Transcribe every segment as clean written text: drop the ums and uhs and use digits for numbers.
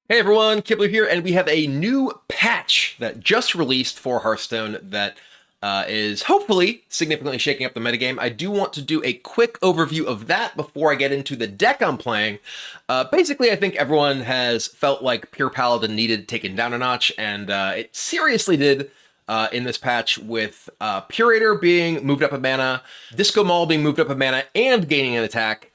Hey everyone, Kibler here, and we have a new patch that just released for Hearthstone that is hopefully significantly shaking up the metagame. I do want to do a quick overview of that before I get into the deck I'm playing. Basically, I think everyone has felt like Pure Paladin needed taken down a notch, and it seriously did in this patch with Purator being moved up a mana, Disco Maul being moved up a mana, and gaining an attack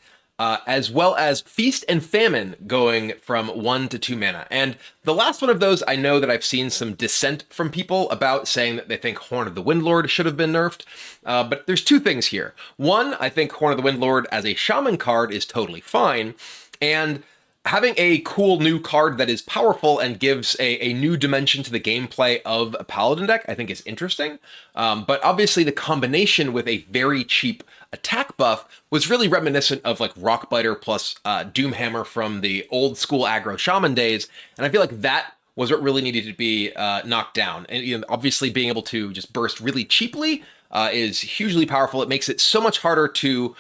as well as Feast and Famine going from 1 to 2 mana. And the last one of those, I know that I've seen some dissent from people about saying that they think Horn of the Windlord should have been nerfed. But there's two things here. One, I think Horn of the Windlord as a Shaman card is totally fine. And having a cool new card that is powerful and gives a new dimension to the gameplay of a Paladin deck, I think is interesting. But obviously the combination with a very cheap attack buff was really reminiscent of like Rockbiter plus Doomhammer from the old school aggro Shaman days. And I feel like that was what really needed to be knocked down. And obviously being able to just burst really cheaply is hugely powerful. It makes it so much harder to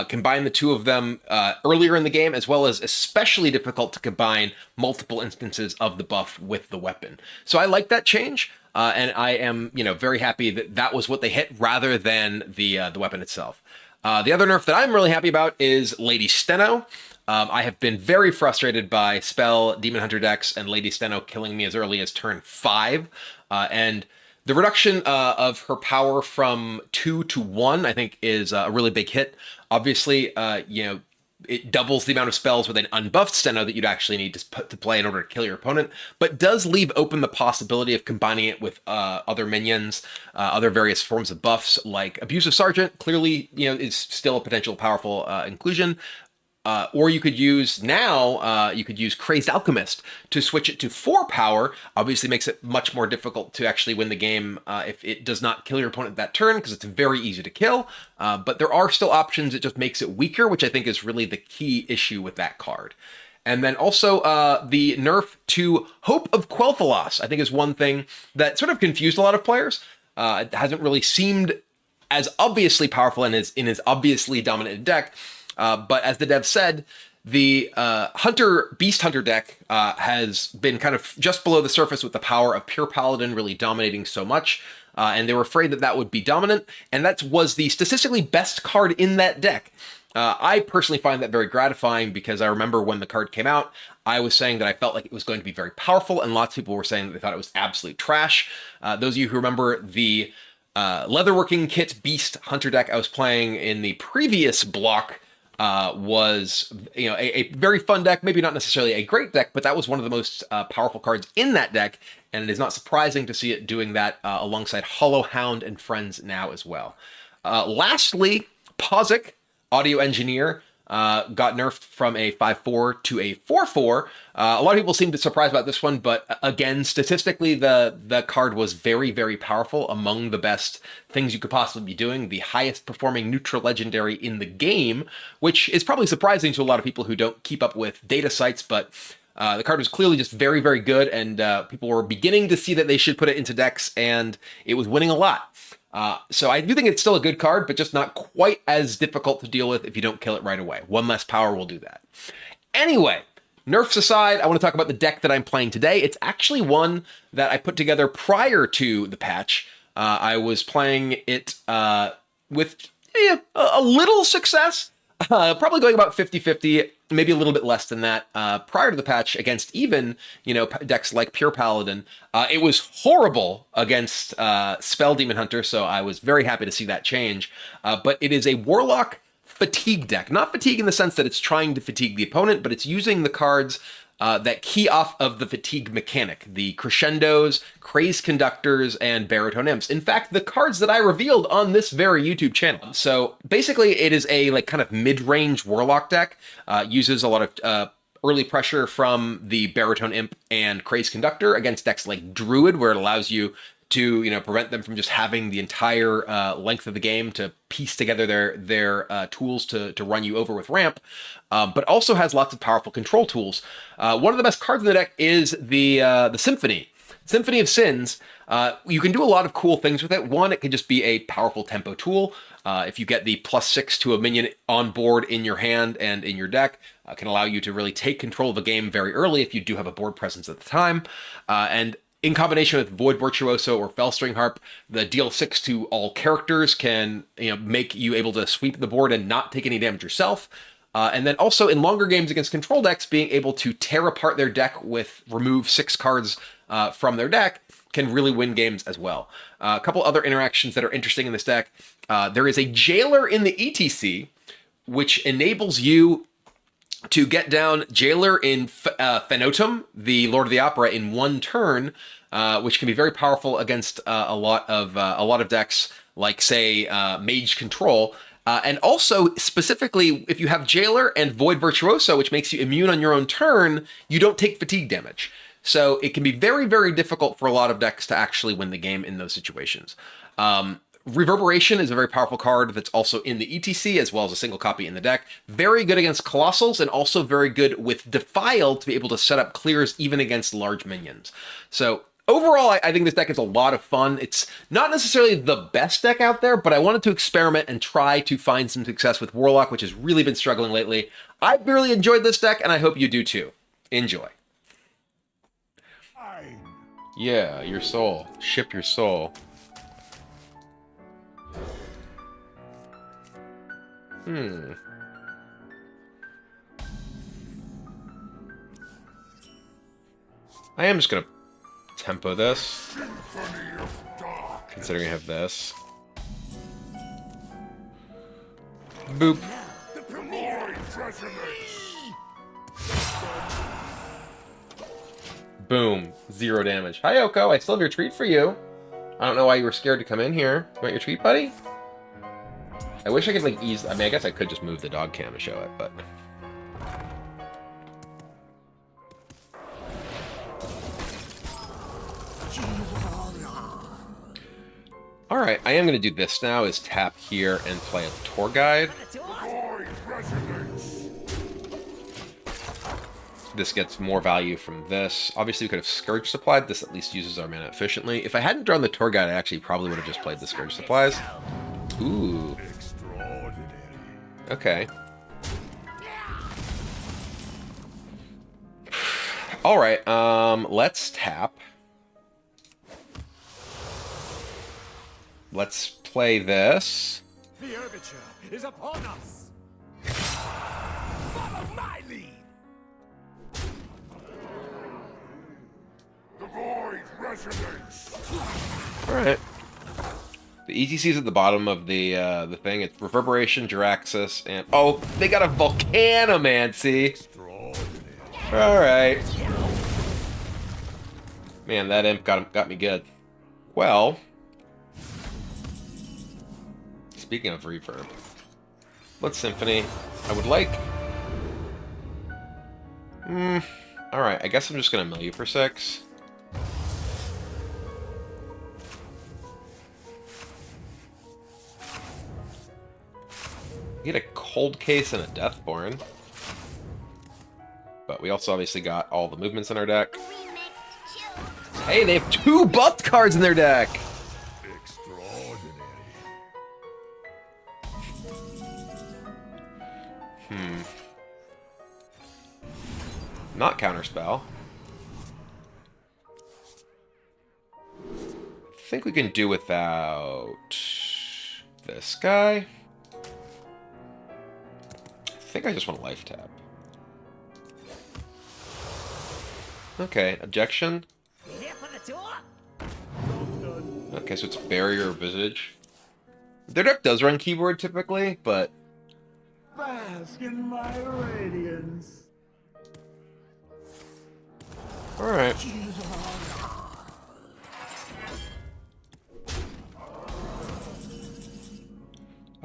combine the two of them earlier in the game, as well as especially difficult to combine multiple instances of the buff with the weapon. So I like that change, and I am, very happy that that was what they hit rather than the weapon itself. The other nerf that I'm really happy about is Lady Steno. I have been very frustrated by Spell, Demon Hunter decks, and Lady Steno killing me as early as turn 5, and the reduction of her power from 2 to 1, I think, is a really big hit. Obviously, it doubles the amount of spells with an unbuffed Steno that you'd actually need to put to play in order to kill your opponent, but does leave open the possibility of combining it with other minions, other various forms of buffs, like Abusive Sergeant, clearly, is still a potential powerful inclusion. Or you could use Crazed Alchemist to switch it to 4 power. Obviously makes it much more difficult to actually win the game if it does not kill your opponent that turn, because it's very easy to kill. But there are still options. It just makes it weaker, which I think is really the key issue with that card. And then also the nerf to Hope of Quel'Thalas, I think, is one thing that sort of confused a lot of players. It hasn't really seemed as obviously powerful in his obviously dominant deck. But as the dev said, the Beast Hunter deck has been kind of just below the surface with the power of Pure Paladin really dominating so much. And they were afraid that that would be dominant. And that was the statistically best card in that deck. I personally find that very gratifying because I remember when the card came out, I was saying that I felt like it was going to be very powerful. And lots of people were saying that they thought it was absolute trash. Those of you who remember the Leatherworking Kit Beast Hunter deck I was playing in the previous block, was a very fun deck, maybe not necessarily a great deck, but that was one of the most powerful cards in that deck, and it is not surprising to see it doing that alongside Hollow Hound and friends now as well. Lastly, Pozic, Audio Engineer, got nerfed from a 5/4 to a 4/4. A lot of people seem surprised about this one, but again, statistically, the card was very, very powerful, among the best things you could possibly be doing, the highest performing neutral legendary in the game, which is probably surprising to a lot of people who don't keep up with data sites, but the card was clearly just very, very good, and people were beginning to see that they should put it into decks, and it was winning a lot. So I do think it's still a good card, but just not quite as difficult to deal with if you don't kill it right away. One less power will do that. Anyway, nerfs aside, I want to talk about the deck that I'm playing today. It's actually one that I put together prior to the patch. I was playing it with a little success, probably going about 50-50, maybe a little bit less than that, prior to the patch against even, decks like Pure Paladin. It was horrible against Spell Demon Hunter, so I was very happy to see that change. But it is a Warlock fatigue deck. Not fatigue in the sense that it's trying to fatigue the opponent, but it's using the cards that key off of the fatigue mechanic, the Crescendos, Crazed Conductors, and Baritone Imps. In fact, the cards that I revealed on this very YouTube channel. So basically, it is a kind of mid-range Warlock deck, uses a lot of early pressure from the Baritone Imp and Crazed Conductor against decks like Druid, where it allows you to prevent them from just having the entire length of the game to piece together their tools to run you over with ramp, but also has lots of powerful control tools. One of the best cards in the deck is the Symphony. Symphony of Sins, you can do a lot of cool things with it. One, it can just be a powerful tempo tool. If you get the +6 to a minion on board in your hand and in your deck, can allow you to really take control of the game very early if you do have a board presence at the time. And in combination with Void Virtuoso or Fellstring Harp, the deal 6 to all characters can make you able to sweep the board and not take any damage yourself. And then also in longer games against control decks, being able to tear apart their deck with remove 6 cards from their deck can really win games as well. A couple other interactions that are interesting in this deck. There is a Jailer in the E.T.C, which enables you to get down Jailer in Fenotum, the Lord of the Opera, in one turn, which can be very powerful against a lot of decks, like say Mage Control. And also, specifically, if you have Jailer and Void Virtuoso, which makes you immune on your own turn, you don't take fatigue damage. So it can be very, very difficult for a lot of decks to actually win the game in those situations. Reverberation is a very powerful card that's also in the E.T.C, as well as a single copy in the deck. Very good against Colossals, and also very good with Defile to be able to set up clears even against large minions. So overall, I think this deck is a lot of fun. It's not necessarily the best deck out there, but I wanted to experiment and try to find some success with Warlock, which has really been struggling lately. I've really enjoyed this deck, and I hope you do too. Enjoy. Yeah, your soul. Ship your soul. I am just gonna tempo this, considering I have this. Boop. Boom. 0 damage. Hi, Oko. I still have your treat for you. I don't know why you were scared to come in here. You want your treat, buddy? I wish I could, like, ease... I mean, I guess I could just move the dog cam to show it, but... Alright, I am going to do this now, is tap here and play a tour guide. This gets more value from this. Obviously, we could have Scourge supplied. This at least uses our mana efficiently. If I hadn't drawn the tour guide, I actually probably would have just played the Scourge supplies. Ooh. Okay. Alright, let's tap. Let's play this. The overture is upon us. Follow my lead. The void resonates. All right. The E.T.C is at the bottom of the thing. It's Reverberation, Jaraxxus, and oh, they got a Volcanomancy. All right. Man, that imp got me good. Well. Speaking of reverb, let's Symphony. I would like... Alright, I guess I'm just going to mill you for 6. Get a Cold Case and a Deathborn. But we also obviously got all the movements in our deck. Hey, they have 2 buffed cards in their deck! Not counterspell. I think we can do without this guy. I think I just want to life tap. Okay, objection. Okay, so it's Barrier or Visage. Their deck does run keyboard typically, but... Bask in my radiance. Alright.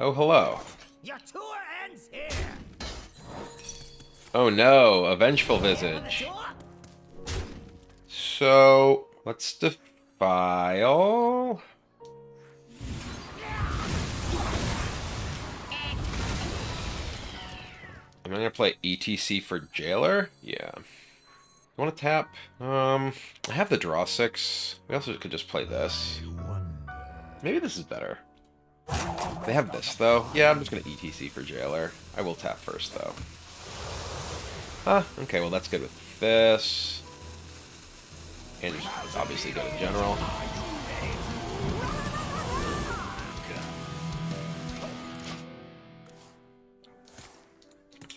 Oh, hello. Your tour ends here. Oh no, a Vengeful Visage. So, let's defile. Am I gonna play E.T.C for Jailer? Yeah. want to tap? I have the draw 6. We also could just play this. Maybe this is better. They have this, though. Yeah, I'm just going to E.T.C for Jailer. I will tap first, though. Okay, well, that's good with this. And just obviously good in general.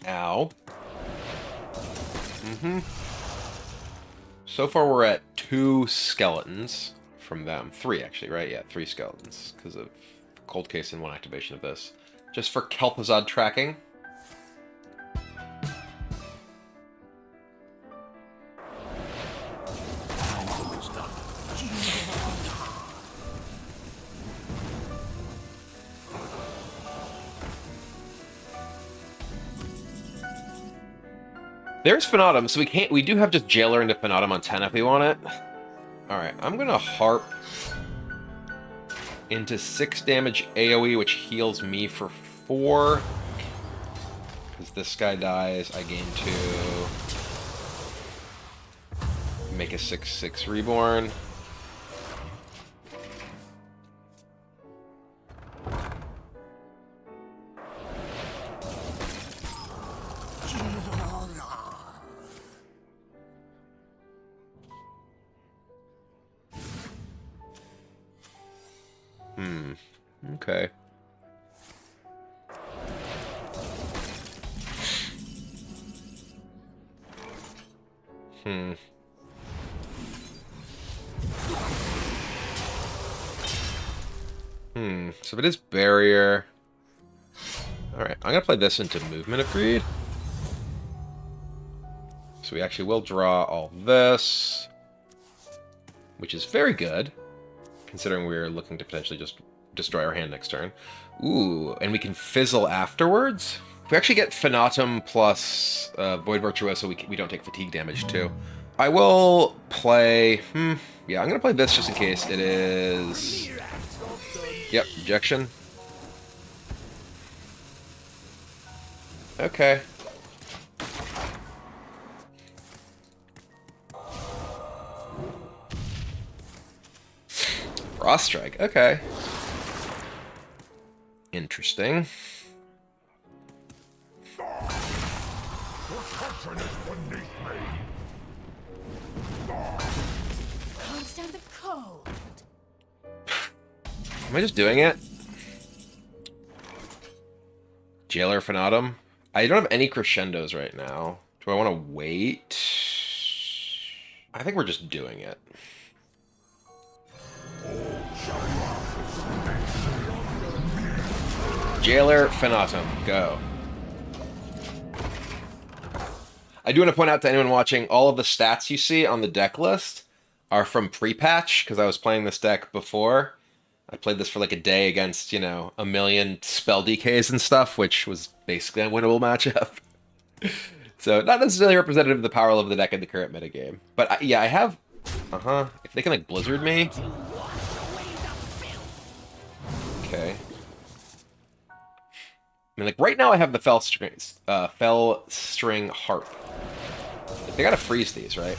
Ow. So far, we're at 2 skeletons from them. 3, actually, right? Yeah, 3 skeletons because of Cold Case and 1 activation of this. Just for Kel'Thuzad tracking. There's Fanatum, so we do have just Jailer into Fanatum on 10 if we want it. Alright, I'm gonna Harp into 6 damage AoE, which heals me for 4. Because this guy dies, I gain 2. Make a 6/6 Reborn. Okay. So if it is Barrier... Alright, I'm gonna play this into Movement of Greed. So we actually will draw all this, which is very good, considering we're looking to potentially just destroy our hand next turn. Ooh, and we can fizzle afterwards? We actually get Fanatum plus Void Virtuoso, we don't take fatigue damage too. I will play... yeah, I'm going to play this just in case it is... Yep, Ejection. Okay. Frost Strike, okay. Interesting. Can't stand the cold. Am I just doing it? Jailer Fanatum? I don't have any crescendos right now. Do I want to wait? I think we're just doing it. Jailer Fanatum, go. I do want to point out to anyone watching, all of the stats you see on the deck list are from pre-patch, because I was playing this deck before. I played this for like a day against, you know, a million spell DKs and stuff, which was basically a winnable matchup. So not necessarily representative of the power of the deck in the current metagame. But yeah, I have... If they can like Blizzard me... Okay. I mean, like, right now I have the Fell String Harp. They gotta freeze these, right?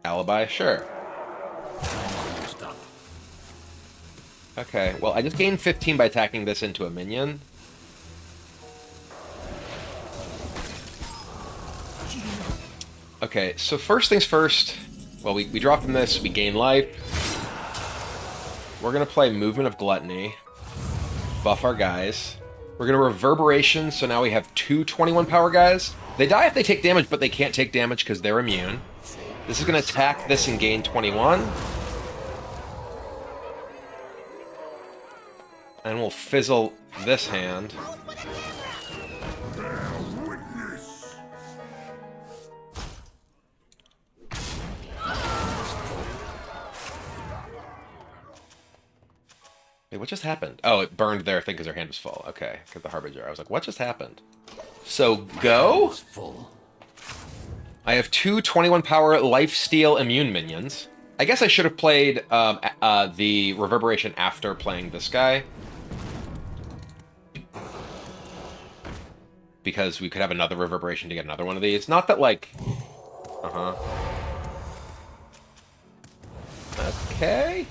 Alibi? Sure. Okay, well, I just gained 15 by attacking this into a minion. Okay, so first things first. Well, we draw from this, we gain life. We're gonna play Movement of Gluttony. Buff our guys. We're gonna Reverberation, so now we have 2 21 power guys. They die if they take damage, but they can't take damage because they're immune. This is gonna attack this and gain 21. And we'll fizzle this hand. Wait, what just happened? Oh, it burned their thing because their hand was full. Okay, get the Harbinger. I was like, what just happened? So, go? I have 2 21 power lifesteal immune minions. I guess I should have played the Reverberation after playing this guy. because we could have another Reverberation to get another one of these. Not that, like... Okay.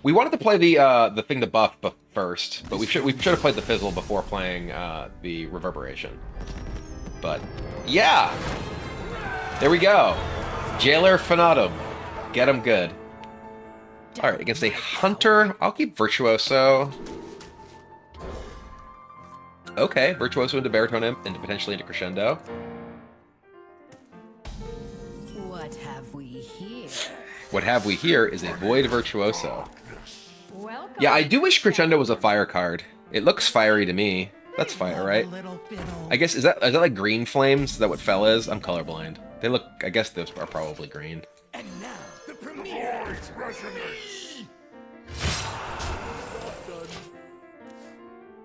We wanted to play the thing to buff first, but we should have played the Fizzle before playing the Reverberation. But, yeah! There we go! Jailer Fanatum. Get him good. Alright, against a Hunter, I'll keep Virtuoso. Okay, Virtuoso into Baritone Imp, and potentially into Crescendo. What have we here? What have we here is a Void Virtuoso. Welcome. Yeah, I do wish Crescendo was a fire card. It looks fiery to me. That's fire, right? I guess, is that like green flames? Is that what Fel is? I'm colorblind. They look, I guess those are probably green. And now, the premiere!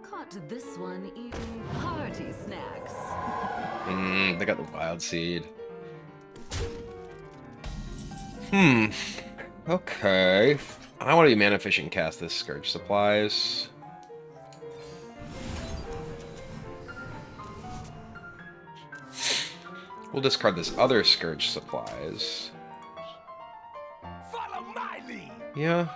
Caught this one eating party snacks. They got the Wild Seed. Okay. I want to be mana efficient and cast this Scourge Supplies. We'll discard this other Scourge Supplies. Follow my lead! Yeah.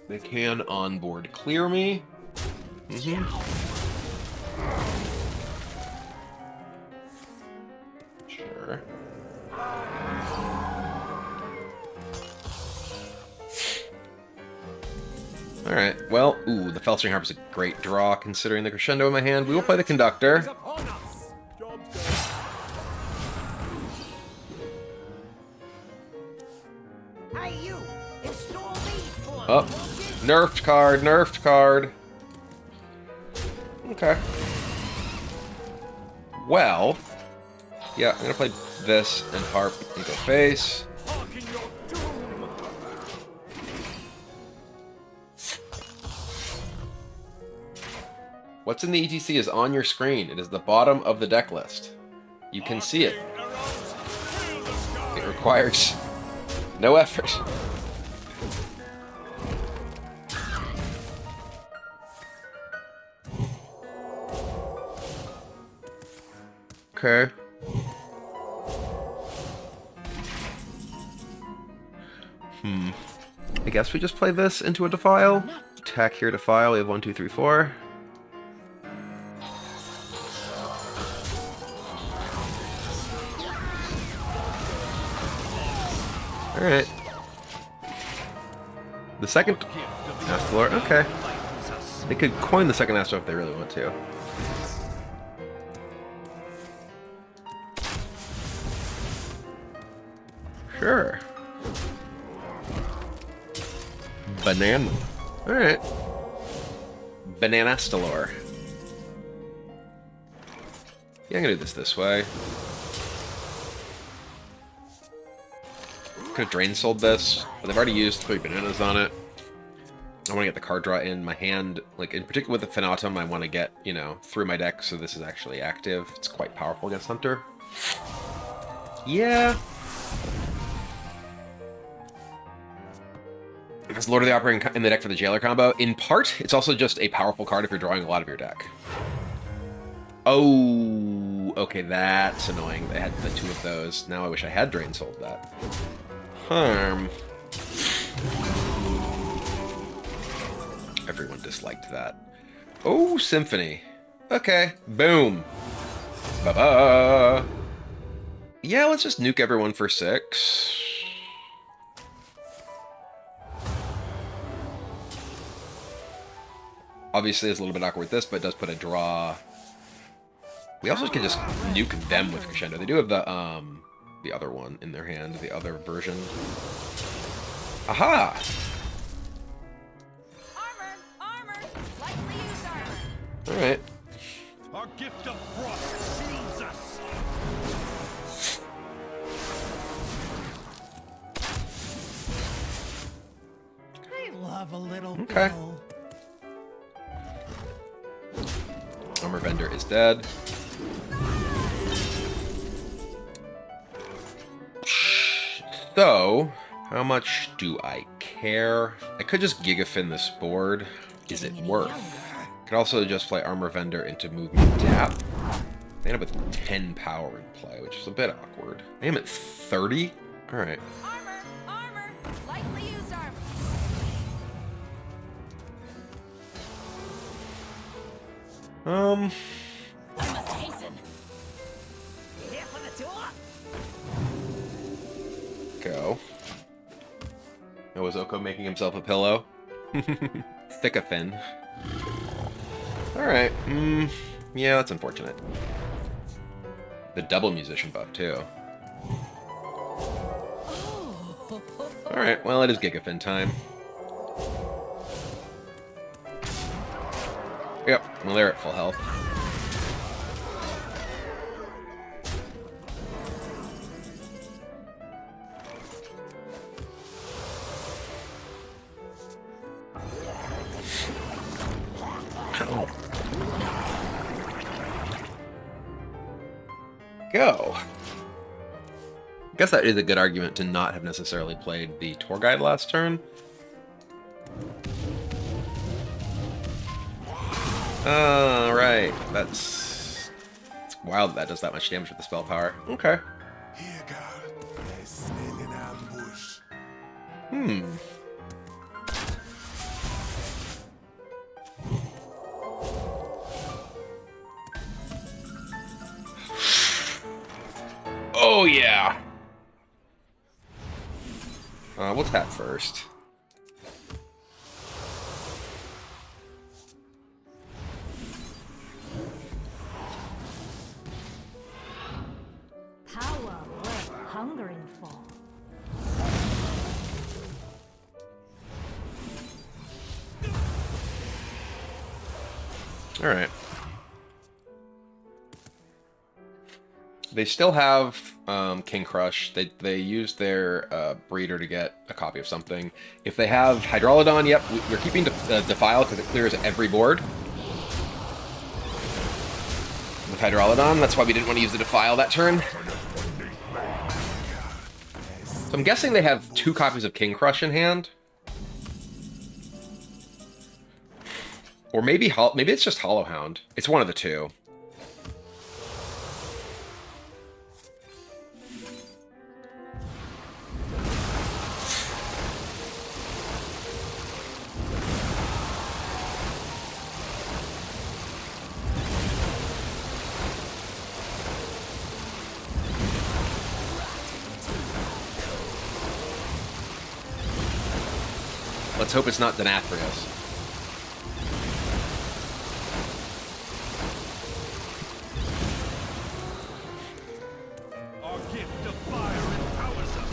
They can onboard clear me. Sure. Alright, well, ooh, the Felstring Harp is a great draw considering the Crescendo in my hand. We will play the Conductor. Is upon us! Job's done. Hey, you! Install these for Oh, nerfed card, nerfed card. Okay. Well, yeah, I'm gonna play this and Harp and go face. Hearken your doom! What's in the E.T.C is on your screen. It is the bottom of the deck list. You can see it. It requires no effort. Okay. I guess we just play this into a Defile. Attack here, Defile. We have 1, 2, 3, 4. Alright. The second Astalor, okay. They could coin the second Astalor if they really want to. Sure. Banana. Alright. Banana Astalor. Yeah, I'm gonna do this way. Could have Drain Sold this, but they've already used 3 bananas on it. I want to get the card draw in my hand. Like, in particular with the Fanatum, I want to get, you know, through my deck so this is actually active. It's quite powerful against Hunter. Yeah. It's Lord of the Opera in the deck for the Jailer combo. In part, it's also just a powerful card if you're drawing a lot of your deck. Oh, okay, that's annoying. They had the 2 of those. Now I wish I had Drain Sold that. Everyone disliked that. Oh, Symphony. Okay, boom. Ba-ba. Yeah, let's just nuke everyone for 6. Obviously, it's a little bit awkward with this, but it does put a draw. We also can just nuke them with Crescendo. They do have the other one in their hand, the other version. Aha! Armor! Lightly used armor. Alright. Our gift of frost shields us! I love a little Okay. bill. Armor Vendor is dead. So, how much do I care. I could just Gigafin this board. Is it worth? Could also just play Armor Vendor into movement tap. I end up with 10 power in play, which is a bit awkward. I am at 30? Alright. Armor! Armor! Lightly used armor. I must hasten. Here for the door. Go. Oh, is Oko making himself a pillow? Thickafin. Alright. Yeah, that's unfortunate. The double musician buff, too. Alright, well, it is Gigafin time. Yep, well, they're at full health. Go. I guess that is a good argument to not have necessarily played the tour guide last turn. Right. It's wild that does that much damage with the spell power. Okay. Here, God. There's snail in ambush. Oh, yeah. We'll tap first. Power worth hungering for. All right. They still have King Crush. They used their breeder to get a copy of something. If they have Hydralodon, yep, we're keeping Defile because it clears every board. With Hydralodon, that's why we didn't want to use the Defile that turn. So I'm guessing they have 2 copies of King Crush in hand. Or maybe it's just Hollow Hound. It's one of the two. Let's hope it's not Denathrius. Our gift of fire empowers us.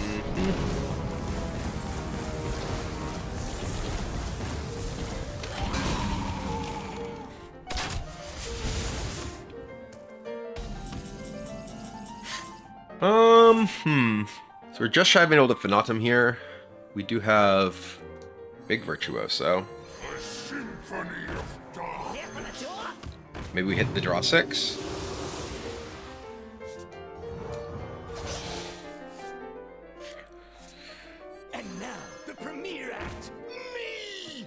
So we're just shy of being able to Fanatum here. We do have Big Virtuoso. A symphony of dark. Here for the door. Maybe we hit the draw 6. And now, the premiere act. Me!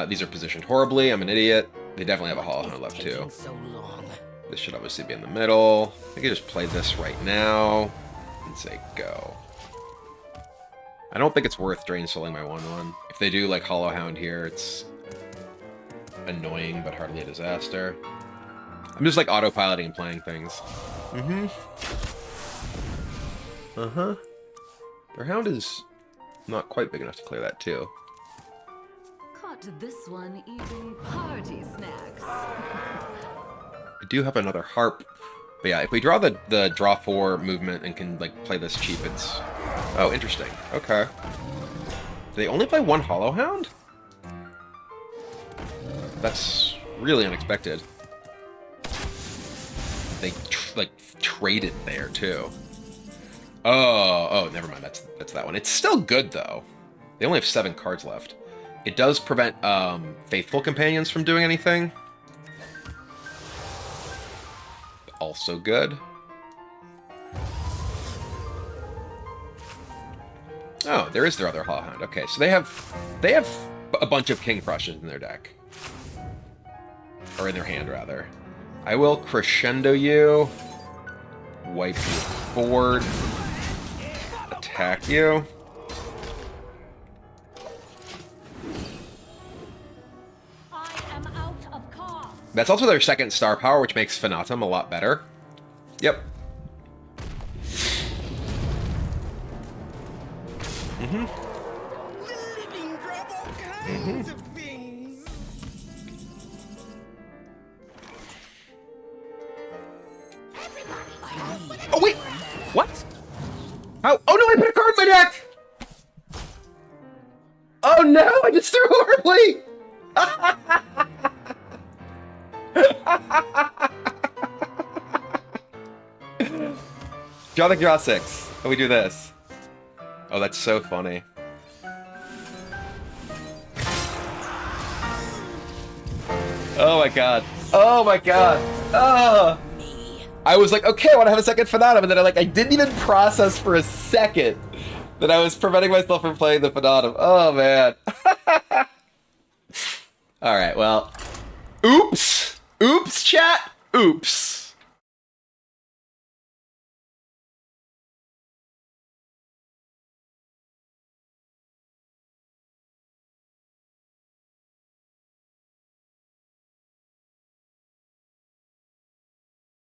These are positioned horribly. I'm an idiot. They definitely have a Hollow Hound left too. Taking so long. This should obviously be in the middle. I could just play this right now and say go. I don't think it's worth Drain Souling my 1/1. If they do like Hollow Hound here, it's annoying but hardly a disaster. I'm just like autopiloting and playing things. Their Hound is not quite big enough to clear that too. Caught this one eating party snacks. I do have another Harp. But yeah, if we draw the draw 4 movement and can like play this cheap, it's... Oh, interesting. Okay. Do they only play 1 Hollow Hound? That's really unexpected. They traded there too. Oh, never mind. That's that one. It's still good though. They only have 7 cards left. It does prevent Faithful Companions from doing anything. Also good. Oh, there is their other Hawkhound. Okay, so they have a bunch of King Prussians in their deck. Or in their hand, rather. I will crescendo you. Wipe your board. Attack you. I am out of cards. That's also their second star power, which makes Fanatum a lot better. Yep. Living drop all kinds of things. Oh, wait! What? Oh no, I put a card in my deck! Oh no, I just threw horribly! Draw 6. And we do this. Oh, that's so funny. Oh my god. Oh my god. Oh! I was like, okay, I want to have a second Fanatum, and then I didn't even process for a second that I was preventing myself from playing the Fanatum. Oh man. Alright, well. Oops! Oops, chat! Oops.